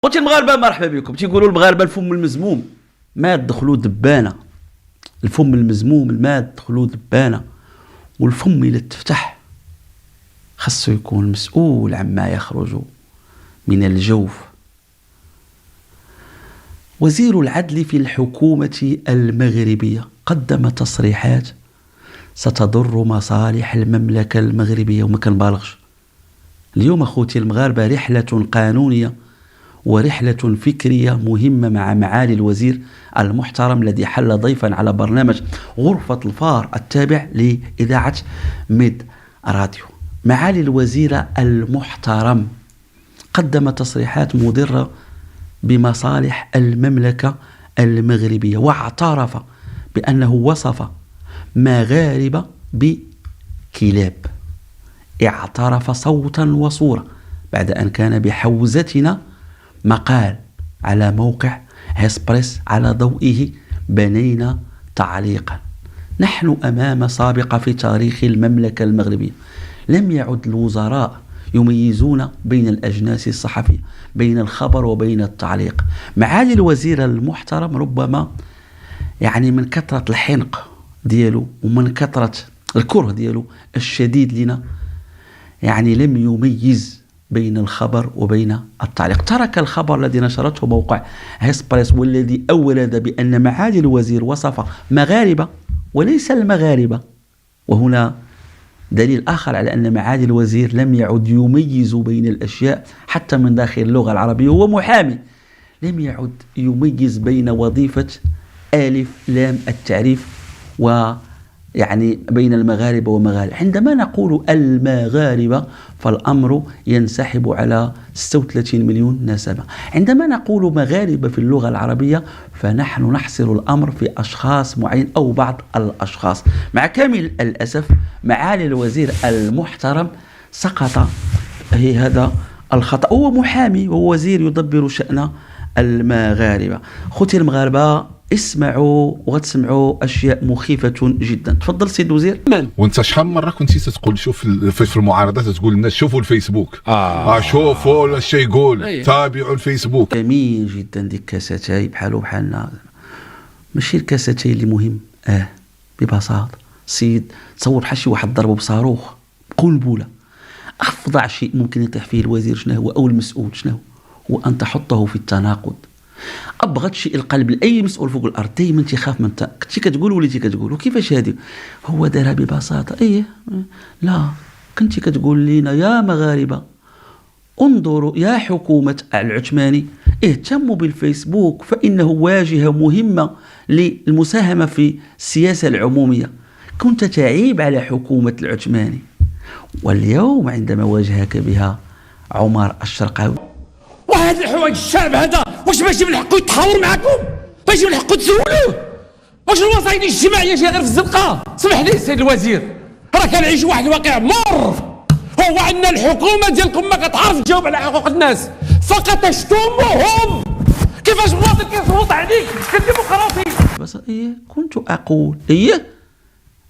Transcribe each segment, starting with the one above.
خوتي المغاربه مرحبا بكم. تيقولوا المغاربه الفم المزموم ما دخلوا دبانه. الفم المزموم الماء دخلوا دبانه، والفم الى تفتح خاصو يكون مسؤول عما يخرج من الجوف. وزير العدل في الحكومة المغربية قدم تصريحات ستضر مصالح المملكة المغربية، وما كنبالغش. اليوم أخوتي المغاربة رحلة قانونية ورحلة فكرية مهمة مع معالي الوزير المحترم الذي حل ضيفا على برنامج غرفة الفار التابع لإذاعة ميد راديو. معالي الوزير المحترم قدم تصريحات مضرة بمصالح المملكة المغربية، واعترف بأنه وصف مغاربة بكلاب. اعترف صوتا وصورة بعد أن كان بحوزتنا مقال على موقع هسبريس على ضوئه بنينا تعليقا. نحن أمام سابقة في تاريخ المملكة المغربية. لم يعد الوزراء يميزون بين الأجناس الصحفية، بين الخبر وبين التعليق. معالي الوزير المحترم ربما يعني من كثرة الحنق ديالو ومن كثرة الكره ديالو الشديد لنا يعني لم يميز بين الخبر وبين التعليق. ترك الخبر الذي نشرته موقع هسبريس والذي أورد بأن معالي الوزير وصف مغاربة وليس المغاربة، وهنا دليل آخر على أن معالي الوزير لم يعد يميز بين الأشياء حتى من داخل اللغة العربية. هو محامي، لم يعد يميز بين وظيفة ألف لام التعريف ويعني بين المغاربة ومغاربة. عندما نقول المغاربة فالأمر ينسحب على 36 مليون نسمة. عندما نقول مغاربة في اللغة العربية فنحن نحصر الأمر في أشخاص معين أو بعض الأشخاص. مع كامل الأسف معالي الوزير المحترم سقط في هذا الخطأ. هو محامي وهو وزير يدبر شأن المغاربة. خوتي المغاربة اسمعوا وغتسمعوا اشياء مخيفه جدا. تفضل سيد الوزير. وانت شحال من مره كنتي تقول شوف في المعارضات تقول للناس شوفوا الفيسبوك شوفوا اش يقول تابعوا الفيسبوك. جميل جدا. ديك كاساتاي بحالو بحالنا، ماشي الكاساتاي اللي مهم. ببساطه سيد تصور بحال شي واحد ضربه بصاروخ قنبله. افظع شيء ممكن يطيح فيه الوزير شنو هو او المسؤول شنو هو ان تحطه في التناقض. ابغض شيء القلب لاي مسؤول فوق الارض دائما تخاف من كنتي كتقول وليتي كتقول. وكيفاش هذه؟ هو دارها ببساطه. لا كنتي كتقول لينا يا مغاربه انظروا يا حكومه العثماني اهتموا بالفيسبوك فانه واجهه مهمه للمساهمه في السياسه العموميه. كنت تعيب على حكومه العثماني، واليوم عندما واجهك بها عمر الشرقاوي وهذا الحوايج الشعب هذا واش ماشي من حقه يتحاور معكم؟ ماشي من حقه تسولوه؟ واش الوسائل الاجتماعيه جايه غير في الزنقه؟ سمح لي سيد الوزير، راه كنعيش واحد الواقع مر، هو ان الحكومه ديالكم ما كتعرف تجاوب على حقوق الناس، فقط تشتمهم. كيفاش مواطن كيصوت عليك كديمقراطي؟ بس كنت اقول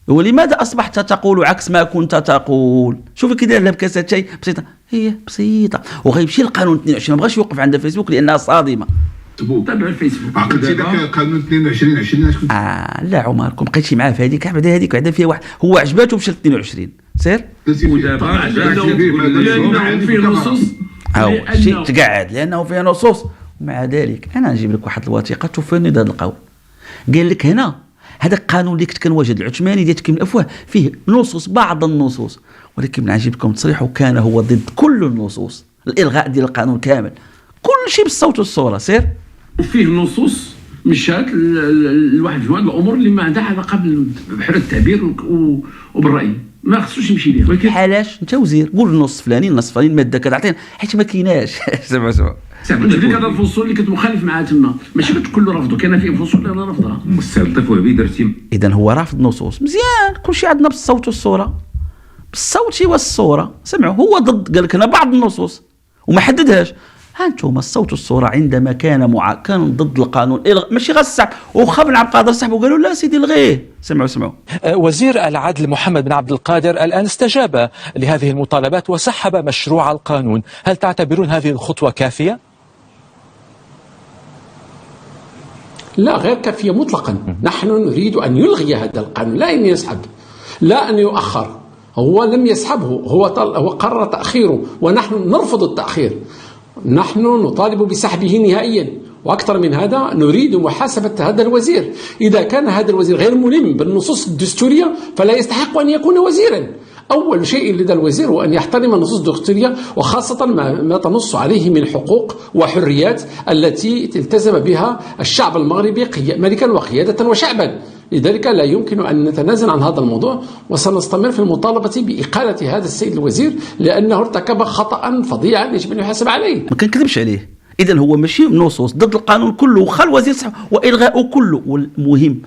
ولماذا اصبحت تقول عكس ما كنت تقول؟ شوفي كي داير لها بكاسه شاي بسيطه، هي بسيطه. وغيمشي القانون 22 ما بغاش يوقف عند الفيسبوك لانها صادمه. تابع الفيسبوك. عقلتي داك قانون 22 20 لا عمركم بقيتي معاه في هذيك بعدا هذيك بعدا فيها واحد هو عجباته مشى ل 22 سير ودابا لانه فيه نصوص شي تقعد لانه فيه نصوص. ومع ذلك انا نجيب لك واحد الوثيقه توفرني هذا القول. قال لك هنا هذا القانون اللي كنت كنواجد العثماني ديال تكميل الافواه فيه نصوص بعض النصوص، ولكن من عجيبكم تصريحه كان هو ضد كل النصوص، الالغاء ديال القانون كامل كل شيء بالصوت والصوره سير. فيه نصوص مشات لواحد مجموعه الامور اللي ما عندها علاقه بحريه التعبير وبالراي، ما خصوش يمشي ليه. ولكن علاش انت وزير قول النص فلاني النص فلاني الماده كذا عطينا حيت ما كايناش. سمع ديك هذا الفصول اللي كنت مخالف معاه تما ماشي كتقول له رافضه، كاين فيه فصول اللي انا رافضها. مستلطف وهبي درتي. اذا هو رافض نصوص مزيان، كلشي عندنا بالصوت والصوره، بالصوت والصوره. سمعوا هو ضد، قال لك انا بعض النصوص وما حددهاش. هانتوما الصوت والصوره عندما كان كان ضد القانون ماشي غير السحب، وخاب العبد القادر سحبوا قالوا لا سيدي الغيه. سمعوا وزير العدل محمد بن عبد القادر الآن استجاب لهذه المطالبات وسحب مشروع القانون. هل تعتبرون هذه الخطوة كافية؟ لا، غير كافية مطلقا. نحن نريد أن يلغي هذا القانون، لا أن يسحب، لا أن يؤخر. هو لم يسحبه، هو قرر تأخيره، ونحن نرفض التأخير. نحن نطالب بسحبه نهائيا، وأكثر من هذا نريد محاسبة هذا الوزير. إذا كان هذا الوزير غير ملم بالنصوص الدستورية فلا يستحق أن يكون وزيرا. أول شيء لدى الوزير هو أن يحترم النصوص الدستورية، وخاصة ما تنص عليه من حقوق وحريات التي التزم بها الشعب المغربي ملكا وقيادة وشعبا. لذلك لا يمكن أن نتنازل عن هذا الموضوع، وسنستمر في المطالبة بإقالة هذا السيد الوزير لأنه ارتكب خطأ فظيعا يجب أن يحاسب عليه. ما كنكذبش عليه. إذن هو ماشي نصوص ضد القانون كله وخا الوزير صح وإلغاؤه كله. والمهم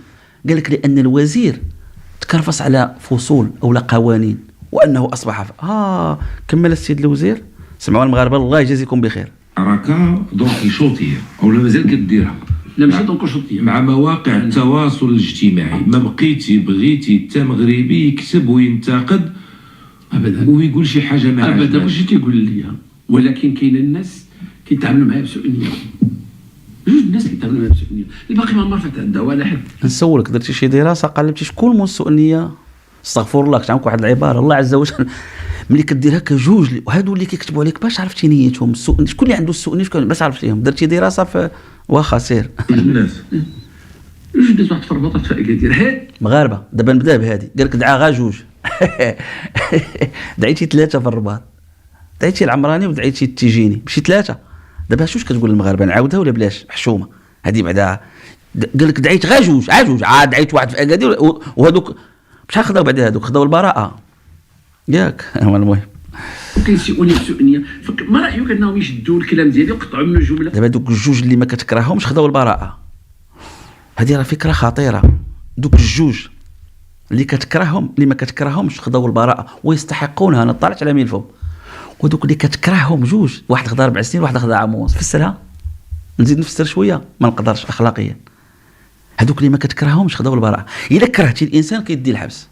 قال لك لأن الوزير تكرفص على فصول أو قوانين وأنه أصبح كمل السيد الوزير. سمعوا المغاربة الله يجازيكم بخير. حركة دونكيشوطية أو لا مازال كديرها؟ لا ماشي دونكيشوطية. مع مواقع التواصل الاجتماعي ما بقيتي بغيتي تا مغربي يكتب وينتقد أبدا ويقول شي حاجة ما عجبهاش. أبدا واش تيقول لي، ولكن كاين الناس كيتعاملوا معايا بسوء نية. جوج الناس كيتعاملوا معايا بسوء نية، الباقي ما عرفت عندها ولا حد. نسولك، درتي شي دراسة قلبتي شكون من سوء النية؟ استغفر الله، كنت عندك واحد العبارة الله عز وجل ملي كدير هكا جوج وهادو اللي كيكتبوا عليك باش عرفتي نيتهم السوء، شكون اللي عنده السوء نية باش عرفتيهم؟ درتي دراسة في واخا سير الناس جوج الناس واحد فربطات في اكادير هاد مغاربة. دابا نبدا بهادي، قال لك دعا غا جوج دعيتي ثلاثة في الرباط، دعيتي العمراني ودعيتي التيجيني، ماشي ثلاثة. دابا شوش كتقول المغاربة، نعاودها ولا بلاش حشومة هذه بعدا؟ قال لك دعيت غا جوج عاد دعيت واحد في اكادير وهذوك شحال خداو بعد هذوك؟ خداو البراءة ياك. هو المهم وكيسيئوني بسوء نية. ما رأيك أنهم يشدوا الكلام ديالي ويقطعوا منه جملة؟ دابا دوك الجوج اللي ما كتكرههمش خداو البراءة. هذه راه فكرة خطيرة. دوك الجوج اللي كتكرههم اللي ما كتكرههمش خداو البراءة ويستحقونها. انا طلعت على ملفهم. ودوك اللي كتكرههم جوج، واحد خدا 4 سنين واحد خدا عام ونص. فسرها، نزيد نفسر شوية ما نقدرش أخلاقيا. هذوك اللي ما كتكرههمش خداو البراءة. إلا كرهتي الإنسان كيدي الحبس.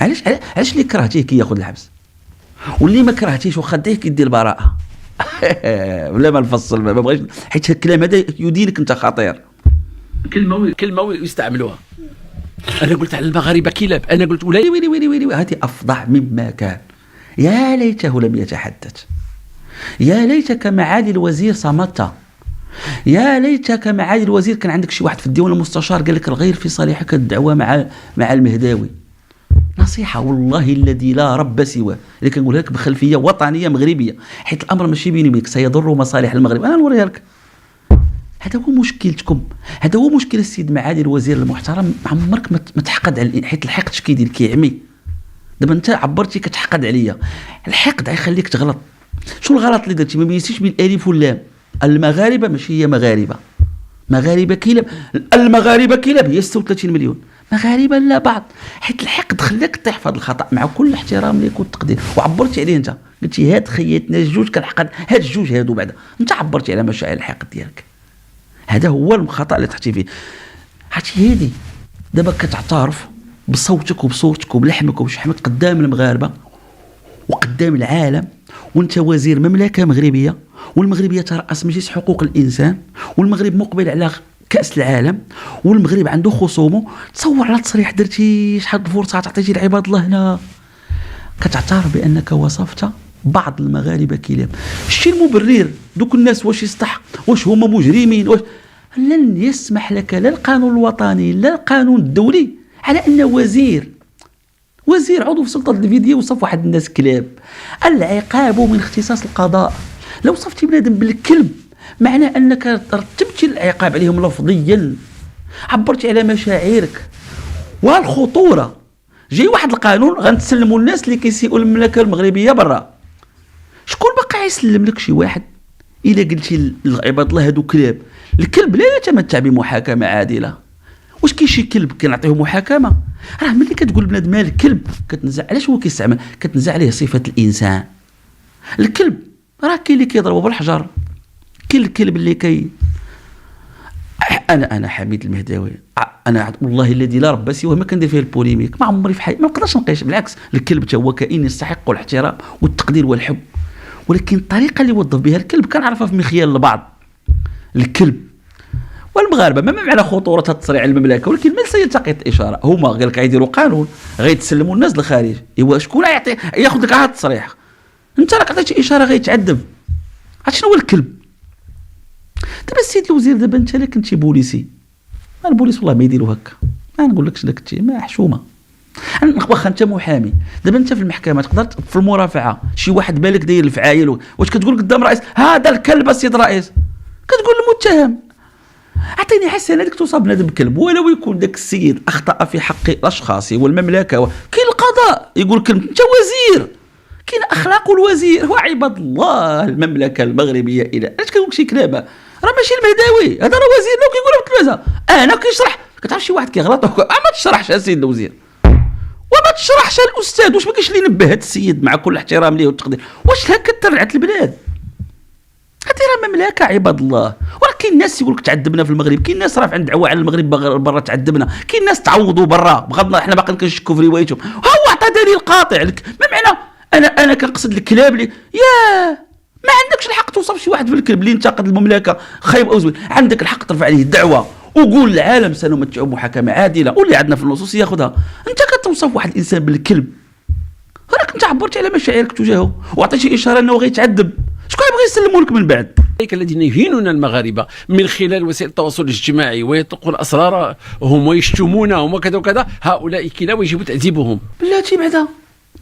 علاش اللي كرهتيه كياخذ الحبس واللي ما كرهتيش واخا ديه كيدي البراءة؟ ولا ما نفصل ما بغيتش، حيت الكلام هذا يدينك انت خطير. كلمة يستعملوها. أنا قلت على المغاربة كلاب، أنا قلت ويلي هذه أفضح مما كان. يا ليته لم يتحدث، يا ليتك معالي الوزير صمت، يا ليتك معالي الوزير كان عندك شي واحد في الديوان المستشار قال لك الغير في صالحك الدعوة مع المهداوي. نصيحة والله الذي لا رب سواه اللي كنقولها لك بخلفية وطنية مغربية، حيت الأمر ماشي بيني وبينك، سيضر مصالح المغرب. أنا نوريها لك. هذا هو مشكلتكم، هذا هو مشكل السيد معالي الوزير المحترم. عمرك ما تحقد على، حيت الحقد اش كيدير كيعمي. دابا انت عبرتي كتحقد عليا، الحقد غيخليك تغلط. شو الغلط اللي درتي؟ ما ميزتيش بين الالف واللام. المغاربه ماشي هي مغاربه، مغاربه كلاب. المغاربه كلاب هي 36 مليون مغاربه لا بعض. حيت الحقد خلاك تطيح في هذا الخطا مع كل الاحترام ليك والتقدير، وعبرتي عليه انت. قلتي هاد خياتنا الجوج كنحقد هاد الجوج هادو بعدا. انت عبرتي على مشاعر الحقد ديالك. هذا هو الخطا اللي تحتي فيه. عرفتي هادي دابا كتعترف بصوتك وبصورتك وبلحمك وبشحمك قدام المغاربه وقدام العالم، وانت وزير مملكه مغربيه، والمغرب يترأس مجلس حقوق الانسان، والمغرب مقبل على كأس العالم، والمغرب عنده خصومه. تصور على تصريح درتي شحال الفرصه تعطيتي لعباد الله هنا. كتعترف بانك وصفت بعض المغاربه كلاب. الشيء المبرر دوك الناس واش يستحق، واش هما مجرمين، واش لن يسمح لك لا القانون الوطني لا القانون الدولي على ان وزير عضو في سلطه الفيديو وصف واحد الناس كلاب. العقاب من اختصاص القضاء. لو وصفتي بنادم بالكلب معناه انك رتبتي العقاب عليهم لفظيا، عبرتي على مشاعرك والخطوره. جاي واحد القانون غنتسلموا الناس اللي كيسيئوا المملكه المغربيه برا. شكون باقي يسلم لك شي واحد الا قلتي عباد الله هادو كلاب؟ الكلب لا يتمتع بمحاكمه عادله. واش كاين شي كلب كنعطيه محاكمه؟ راه ملي كتقول بنادم الكلب كتنزع. علاش هو كيستعمل؟ كتنزع عليه صفه الانسان. الكلب راه كاين اللي كيضربوا بالحجر، كاين الكلب اللي انا حميد المهداوي، انا والله الذي لا رب سواه ما كندير فيه البوليميك. ما عمري في حياتي ما نقدرش نقيش. بالعكس الكلب حتى هو كائن يستحق الاحترام والتقدير والحب، ولكن الطريقه اللي وظف بها الكلب كنعرفها في مخيال البعض. الكلب والمغاربه ما معنى خطوره التصريح على المملكه، ولكن من سيلتقط الاشاره؟ هما قال لك غيديروا قانون غيتسلموا الناس للخارج، ايوا شكون غيعطي ياخذ لك هذا التصريح؟ انت راك عطيتي اشاره غيتعذب. عرفت شنو هو الكلب؟ دابا السيد الوزير، دابا انت الا كنتي بوليسي، البوليس والله ما يديروا هكا، ما نقولكش لك انت ما حشومه. واخا انت محامي، دابا انت في المحكمه تقدر في المرافعه شي واحد بالك داير الفعايل، واش كتقول قدام رئيس هذا الكلب السيد الرئيس؟ كتقول للمتهم اعطيني حسنه ديك توصل بنادم بكلب، ولو يكون داك السيد اخطا في حق الاشخاص والمملكه كاين القضاء يقول كلمه، انت وزير، كاين اخلاق الوزير. هو عباد الله المملكه المغربيه الى اش كنقول شي كلابه، راه ماشي المهداوي هذا، راه وزير لو كيقولوا بالكلمه انا كيشرح. كتعرف شي واحد كيغلط ما تشرحش السيد الوزير وما تشرحش الاستاذ، واش ما كاينش اللي نبه هذا السيد مع كل احترام ليه والتقدير؟ واش هكا ترعت البلاد؟ هذه راه مملكه عباد الله. وراه كاين ناس يقول لك تعذبنا في المغرب، كاين ناس رافعين دعوه على المغرب برا تعذبنا، كاين ناس تعوضوا برا بغض النظر حنا باقيين كنشكوا في روايتهم. هو عطى دليل قاطع لك، ما معنى انا كنقصد الكلاب اللي ما عندكش الحق توصف شي واحد في الكلب اللي انتقد المملكه خايب او زوين، عندك الحق ترفع عليه الدعوه وقول للعالم سنمتع محاكمه عادله، واللي عندنا في النصوص ياخذها. انت كتوصف واحد الانسان بالكلب، راك انت عبرتي على مشاعرك تجاهه وعطيتي اشاره انه غيتعذب، شكون يبغي يسلموا لك من بعد؟ أولئك الذين يهينون المغاربة من خلال وسائل التواصل الاجتماعي ويطلقون أسرارهم ويشتمونهم وكذا وكذا، هؤلاء كلا ويجب تأديبهم. بلاتي بعدا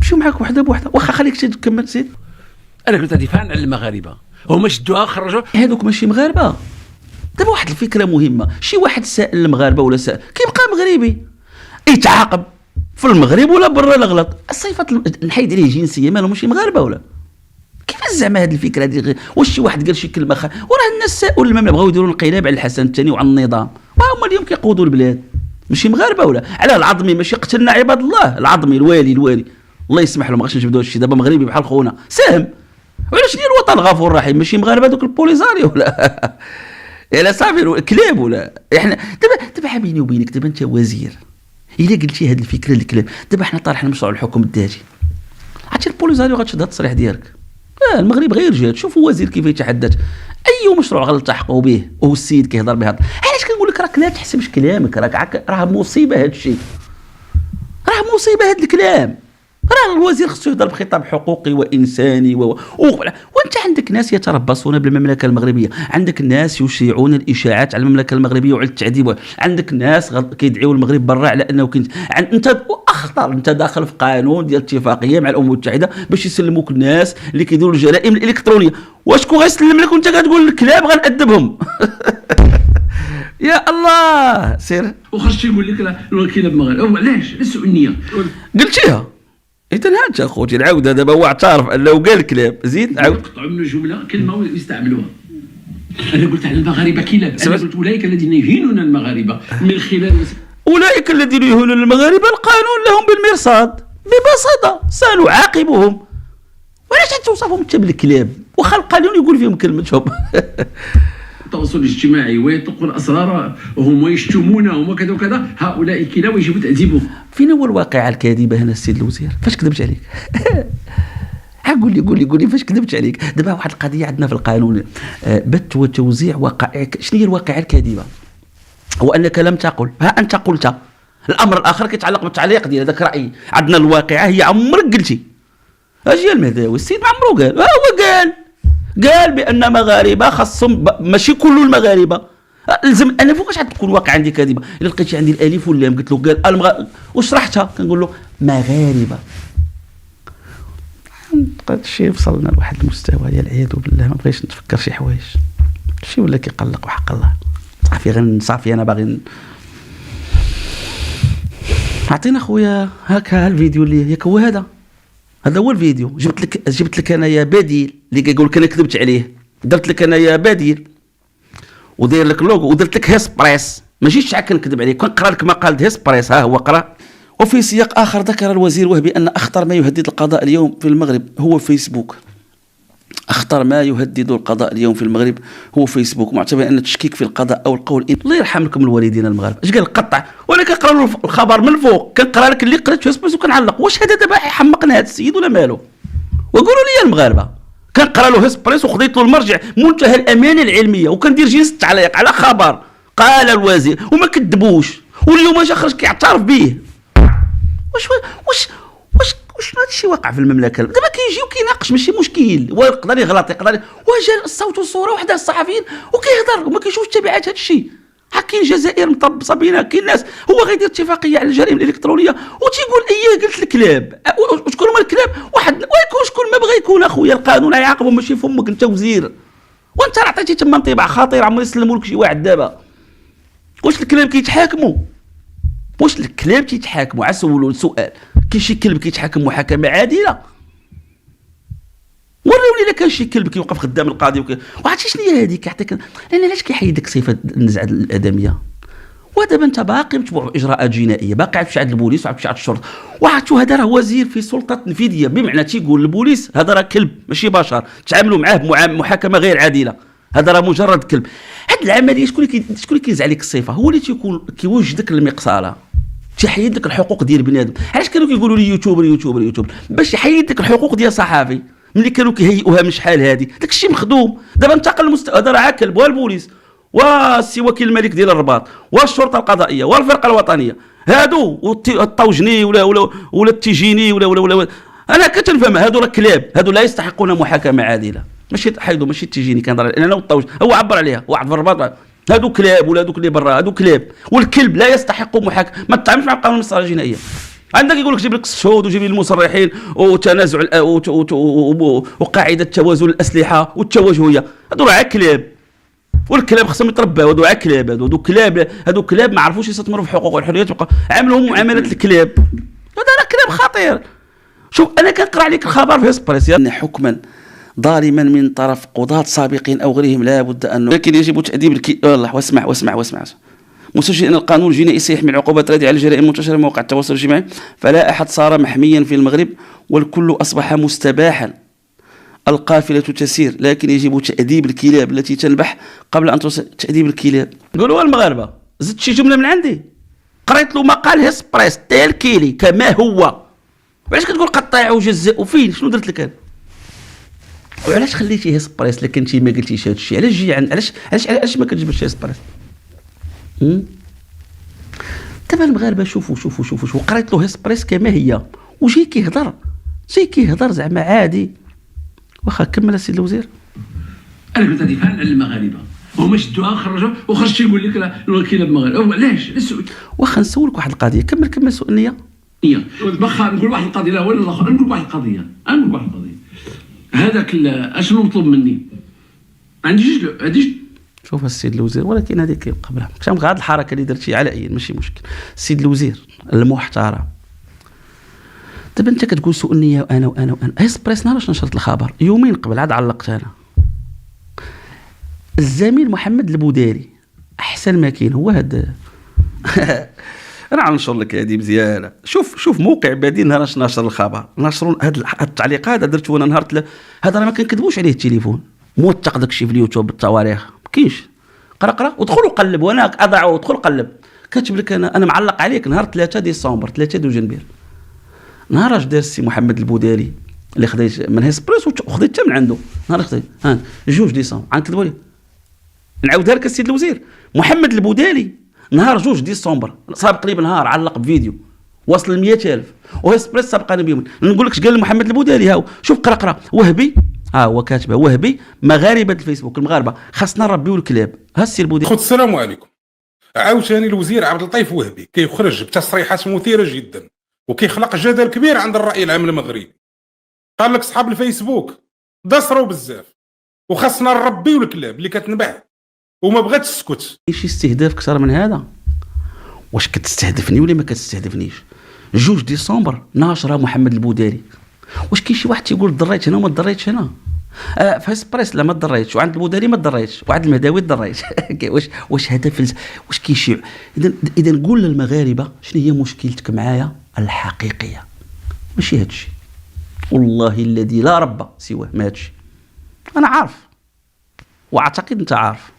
مشيو معاك وحده بوحده، واخا خليك تكمل سيد. أنا قلت دفاعا عن المغاربة، هما شدوها خرجوا. هذوك ماشي مغاربه. دابا واحد الفكره مهمه، شي واحد سائل المغاربه ولا سائل كيبقى مغربي يتعاقب في المغرب ولا برا الغلط، الصفات نحيد عليه جنسيه مالهم ماشي مغاربه ولا كيفاش زعما هذه الفكره هذه؟ واش شي واحد قال شي كلمه وراه الناس ساءوا المملكه بغاو يديروا انقلاب على الحسن الثاني وعلى النظام، وهما اليوم كيقودوا البلاد ماشي مغاربه ولا؟ على العظمي ماشي قتلنا عباد الله، العظمي الوالي الله يسمح له، ما غاديش نجبدوا هادشي، دابا مغربي بحال خونا ساهم، وعلاش ديال الوطن الغفور الرحيم ماشي مغاربه دوك البوليزاري ولا يلا صافي كلاب ولا احنا دابا بيني وبينك، دابا انت وزير الا قلتي هذه الفكره الكلاب، دابا حنا طارحين مشروع الحكم الذاتي، عرفتي البوليزاري غتشد هذا التصريح ديالك، المغرب غير جهد، شوفوا وزير كيف يتحدث، اي مشروع غنلتحقوا به وهو السيد كيهضر بهذا. علاش كنقول لك راك لا تحسبش كلامك، راك راه مصيبه هذا الشيء، راه مصيبه هذا الكلام، راه الوزير خصو يهضر بخطاب حقوقي وانساني وانت عندك ناس يتربصون بالمملكه المغربيه، عندك ناس يشيعون الاشاعات على المملكه المغربيه وعلى التعذيب، عندك ناس كيدعيوا المغرب برا على انه انت اخطر، انت داخل في قانون ديال اتفاقيه مع الامم المتحده باش يسلموك الناس اللي كيديروا الجرائم الالكترونيه، واشكون غيسلم لك وانت كتقول الكلاب غنأدبهم؟ يا الله سير وخرجت يقول لك الكلاب مغاربه، علاش؟ السوء النيه قلتيها إذا هانت اخوتي العوده، دابا هو اعترف انه قال كلاب، زيد عاود قطعوا منه جمله كلمه يستعملوها. انا قلت على المغاربه كلاب، انا قلت اولئك الذين يهينون المغاربه من خلال اولئك الذين يهينون المغاربه القانون لهم بالمرصاد ببساطه سنعاقبهم. وعلاش توصفهم انت بالكلاب واخا القانون يقول فيهم كلمتهم؟ التواصل الاجتماعي ويطلقون اسرارهم ويشتمونهم وكذا وكذا، هؤلاء كلا ويجب تأديبهم. فين هو الواقعه الكاذبه هنا السيد الوزير؟ فاش كذبت عليك؟ قول لي فاش كذبت عليك؟ دابا واحد القضيه عندنا في القانون، بث وتوزيع وقائع. شنو هي الواقعه الكاذبه؟ هو انك لم تقل، ها انت قلت. الامر الاخر كيتعلق بالتعليق ديال هذاك الراي. عندنا الواقعه هي عمرك قلتي. اجي المهداوي السيد ما عمرو قال، هو قال بان مغاربه خاصهم ماشي كل المغاربه. لازم انا فوقاش تكون واقع عندي كاذبه؟ الا لقيتي عندي الالف واللام قلت له قال وشرحتها كنقول له مغاربه. هذا الشيء وصلنا لواحد المستوى ديال العياذ بالله، ما بغيتش نتفكر شي حوايج، شي ولا كيقلق وحق الله. صافي انا باغي عطينا خويا هكا الفيديو اللي ياك هو هذا هو الفيديو. جبت لك انايا بديل اللي كيقول لك انا كذبت عليه، درت لك انايا بديل وداير لك لوغو ودرت لك هيسبريس، ماشي شحال كنكذب عليك، كنقرا لك مقال هيسبريس، ها هو قرا. وفي سياق اخر ذكر الوزير وهبي ان اخطر ما يهدد القضاء اليوم في المغرب هو فيسبوك. اخطر ما يهدد القضاء اليوم في المغرب هو فيسبوك، معتبر ان التشكيك في القضاء او القول الله يرحم لكم الوالدين المغاربه. اش قال قطع وانا كنقرا له الخبر من الفوق، كنقرا لك اللي قريت فيسبوك وكنعلق. واش هذا دابا حمقنا هذا السيد ولا مالو؟ وقولوا لي المغاربه كنقرا له هيسبريس وخديت له المرجع منتهى الامانه العلميه وكندير جلسه تعليق على خبر قال الوزير وما كذبوش، واليوم جا خرج كيعترف به. واش هذا الشيء واقع في المملكه دابا؟ كيجي وكيناقش ماشي مشكل، ويقدر يغلط وجا الصوت والصوره وحده الصحفيين وكيهضر وما كيشوفش تبعات هذا الشيء. كاين جزائر مطبصه بينا، كاين ناس هو غيدير اتفاقيه على الجرائم الالكترونيه وتيقول قلت الكلاب. وشكون هما الكلاب؟ واحد ويكون شكون ما بغى يكون اخويا، القانون يعاقبهم ماشي فمك انت وزير، وانت راه عطيتي تما انطباع خطير. عمري يسلموا لك شي واحد دابا. واش الكلاب كيتحاكموا؟ واش الكلاب كيتحاكموا؟ عسولوا السؤال، كاين شي كلب كيتحاكم محاكمه عادله؟ وريوني الا كان شي كلب كيوقف قدام القاضي وعرفتي شنو هي هذيك كيعطيك. لان علاش كيحيد ديك صفه النزعه الادميه؟ ودابا انت باقي متبوع اجراءات جنائيه، باقي عاد عند البوليس وعاد عند الشرطه، وعاد هذا راه وزير في سلطه تنفيذيه، بمعنى تيقول للبوليس هذا راه كلب ماشي بشر، تعاملوا معاه بمحاكمه غير عادله، هذا راه مجرد كلب. هاد العمليه شكون اللي كينزع عليك الصفه؟ هو اللي تيكون كيوجدك المقصاله، تيحيد لك الحقوق ديال بنادم. علاش كانوا كيقولوا لي يوتيوبر باش يحيد لك الحقوق ديال صحافي؟ ملي كانوا كيهيئوها من شحال هادي داك الشيء مخدوم. دابا انتقل المستوى، هذا راه كلب، والبوليس والسي وكيل الملك ديال الرباط والشرطه القضائيه والفرقه الوطنيه هادو الطوجني ولا التيجيني ولا انا كتنفهم هادو راه كلاب، هادو لا يستحقون محاكمه عادله. ماشي حيدو ماشي التيجيني كنهضر انا والطوج، هو عبر عليها واحد في الرباط، هادو كلاب ولا هادوك اللي برا هادو كلاب، والكلب لا يستحق محاكمه. ما تتعاملش مع القانون المصالحه الجنائيه. عندك يقول لك جيب لك الشهود وجيب لي المصرحين وتنازع وقاعده توازن الاسلحه والتوجهيه، هادو راه كلاب، والكلاب خصهم يترباو. هادو كلاب، هادو كلاب ما عرفوش يستثمروا في حقوق والحريات، عاملهم معامله الكلاب. هذا راه كلام خطير. شوف انا كنقرا عليك الخبر في اسبريس ان حكما ظالما من طرف قضاة سابقين او غيرهم لا بد ان، لكن يجب تاديب والله واسمع مسجل ان القانون الجنائي سيحمي العقوبات التي على الجرائم المنتشره في مواقع التواصل الاجتماعي، فلا احد صار محميا في المغرب والكل اصبح مستباحا. القافله تسير لكن يجب تاديب الكلاب التي تنبح قبل ان توصل. تاديب الكلاب قولوا المغاربه. زدت شي جمله من عندي، قريت له مقال هيسبريس تالكيلي كما هو. وعلاش كتقول قطع وجزء وفين؟ شنو درت لك انا؟ وعلاش خليتي هيسبريس لكن انت ما قلتيش هذا الشيء؟ علاش جي علاش ما كتجبدش هيسبريس؟ دابا المغاربه شوفوا قريت له هيسبريس كما هي وجي كيهضر زعما عادي. واخا كمل السيد الوزير. انا كنت دفاعا عن المغاربه، هما شدوها خرجوا وخرج يقول لك الوكيل المغرب. علاش؟ واخا نسولك واحد القضيه. كمل سؤال النيه. واخا نقول واحد القضيه، لا ولا الاخر، نقول واحد القضيه. هذاك اشنو مطلوب مني؟ عنديش شوف السيد الوزير، ولكن هذيك قبلها كان هذه الحركه اللي درتي على اي ماشي مشكل. السيد الوزير المحترم، دابا انت كتقول سوء النيه وانا اسبريس نهار نشرت الخبر يومين قبل عاد علقت انا. الزميل محمد البوداري احسن ما كاين هو هذا. انا غنشر لك هذه مزيانه. شوف موقع بادين نهار نشر الخبر، نشروا هاد التعليقات درت وانا نهار هذا راه ما كنكذبوش عليه التليفون، موثق داكشي في اليوتيوب بالتواريخ ما كاينش. قرا ودخل وقلب، وانا اضع ودخل قلب كاتب لك انا معلق عليك نهار 3 ديسمبر 3 جنبير، نهار اش دار السي محمد البوداري اللي خديت من هيسبريس وخديت حتى من عنده. نهار خديت 2 ديسمبر غنكذبوا لي. نعاودها لك السيد الوزير، محمد البوداري نهار 2 ديسمبر سابق لي بنهار علق بفيديو وصل ل 100,000، وهيسبريس سابقنا بيوم. نقول لك اش قال محمد البوداري، هاو شوف قرا وهبي هو كاتبه وهبي مغاربه الفيسبوك المغاربه خاصنا نربيو الكلاب. ها السي البوداري. السلام عليكم. عاوتاني الوزير عبد اللطيف وهبي كيخرج بتصريحات مثيره جدا وكيخلق جدل كبير عند الراي العام المغربي. قال لك صحاب الفيسبوك دسروا بزاف وخاصنا نربيو الكلاب اللي كتنبح وما بغاتش تسكت. شي استهداف اكثر من هذا؟ واش كتستهدفني ولا ما كتستهدفنيش؟ 2 ديسمبر ناشرها محمد البوداري. واش كاين شي واحد تيقول ضريت هنا وما ضريتش هنا؟ في اسبريس لا ما ضريتش، وعند البوداري ما ضريتش، وعند المهداوي ضريت. واش هدف واش كاين شي؟ اذا قول للمغاربه شنو هي مشكلتك معايا الحقيقيه، ماشي هادشي. والله الذي لا رب سواه ما هادشي. انا عارف واعتقد انت عارف.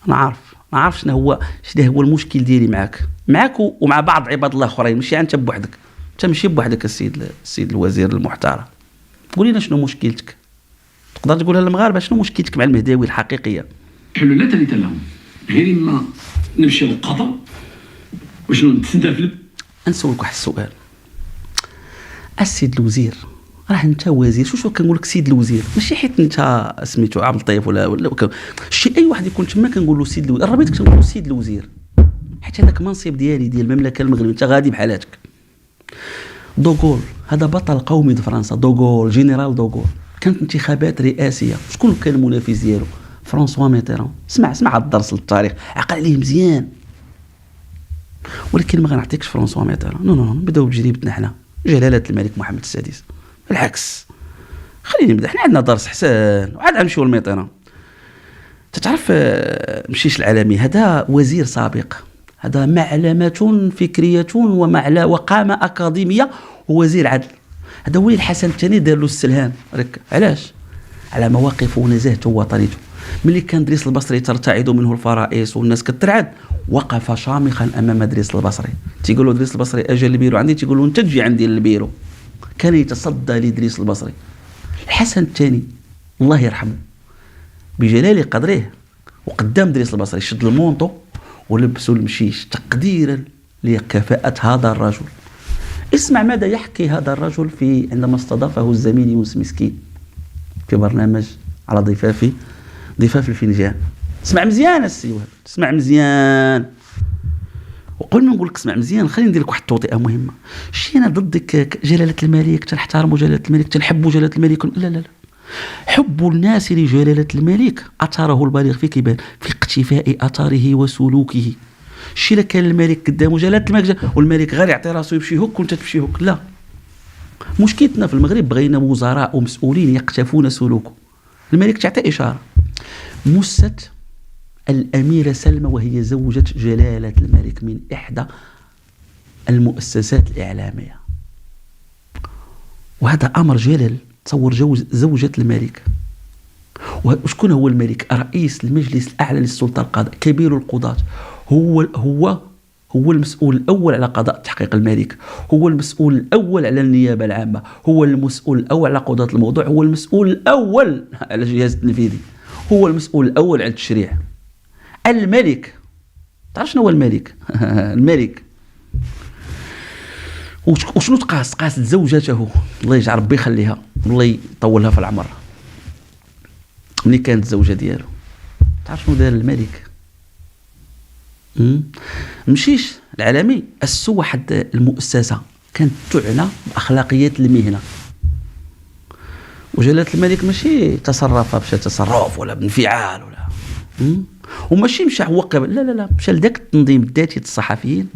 انا عارف شنو هو المشكل ديالي معاك ومع بعض عباد الله اخرين، ماشي انت بوحدك. انت ماشي بوحدك السيد الوزير المحترم. قول لنا شنو مشكلتك، تقدر تقولها للمغاربه شنو مشكلتك مع المهداوي الحقيقيه؟ حلول لا ثالث لهم. غير ما نمشي للقضاء وشنو نتسدى. نسولك واحد السؤال. السيد الوزير، راه انت وزير، شو كنقول لك سيد الوزير، ماشي حيت انت سميتو عبد اللطيف ولا شي اي واحد يكون تما كنقول له سيد الوزير، ربيتك تنقول له سيد الوزير، حيت هذاك المنصب ديالي ديال المملكه المغربيه، انت غادي بحالاتك. دوغول هذا بطل قومي د فرنسا، دوغول جنرال دوغول، كانت انتخابات رئاسيه، شكون كان المنافس ديالو؟ فرانسوا ميتيران. اسمع هذا الدرس للتاريخ، عقل عليه مزيان. ولكن ما غنعطيكش فرانسوا ميتيران، نو نبداو بتجربتنا حنا، جلاله الملك محمد السادس. بالعكس، خليني نبدا، حنا عندنا درس حسان، وعاد غنمشيو لميتيران. تتعرف مشيش العالمي، هذا وزير سابق، هذا معلمة فكرية وقامة أكاديمية ووزير عدل. هذا وليد الحسن الثاني دار له السلهان، علاش؟ على مواقفه ونزاهته ووطنيته. ملي كان دريس البصري ترتعد منه الفرائس والناس كترعد، وقف شامخا امام دريس البصري. تيقول له دريس البصري اجي البيرو عندي، تيقول له انت تجي عندي للبيرو. كان يتصدى لدريس البصري. الحسن الثاني الله يرحمه بجلال قدره وقدام دريس البصري شد المونطو ولبسوا المشيش تقديرا لكفاءة هذا الرجل. اسمع ماذا يحكي هذا الرجل عندما استضافه الزميل يونس مسكين في برنامج على ضفاف الفنجان. اسمع مزيان السي وهب، اسمع مزيان. وقبل ما نقول لك اسمع مزيان، خليني ندير لك واحد التوطئه مهمه. شي انا ضدك جلاله الملك، تنحترموا جلاله الملك، تنحبوا جلاله الملك، لا حب الناس لجلاله الملك اثره البالغ في كيبان في اقتفاء اثاره وسلوكه. شي الا كان الملك قدامه جلاله الملك والملك غير يعطي راسو يمشي هك وانت تمشي هك، لا. مشكلتنا في المغرب بغينا وزراء ومسؤولين يقتفون سلوكه. الملك تعطي اشاره. مست الأميرة سلمى وهي زوجة جلالة الملك من إحدى المؤسسات الإعلامية، وهذا أمر جلل. تصور زوجة الملك. وشكون هو الملك؟ رئيس المجلس الأعلى للسلطة القضائية، كبير القضاة، هو المسؤول الأول على قضاء تحقيق الملك، هو المسؤول الأول على النيابة العامة، هو المسؤول الأول على قضاة الموضوع، هو المسؤول الأول على الجهاز التنفيذي، هو المسؤول الأول على التشريع. الملك، تعرف شنو هو الملك؟ الملك وشنو تقاس زوجته، الله يجعل ربي يخليها، الله يطولها في العمر. ملي كانت الزوجة ديالو، تعرف شنو دار الملك؟ مشيش العالمي، أسسوا واحد المؤسسة كانت تعنى بأخلاقيات المهنة. وجلالة الملك ماشي تصرف بشي تصرف ولا بانفعال ولا وماشي مشى هو قبل، لا مشى لذاك التنظيم الذاتي الصحفيين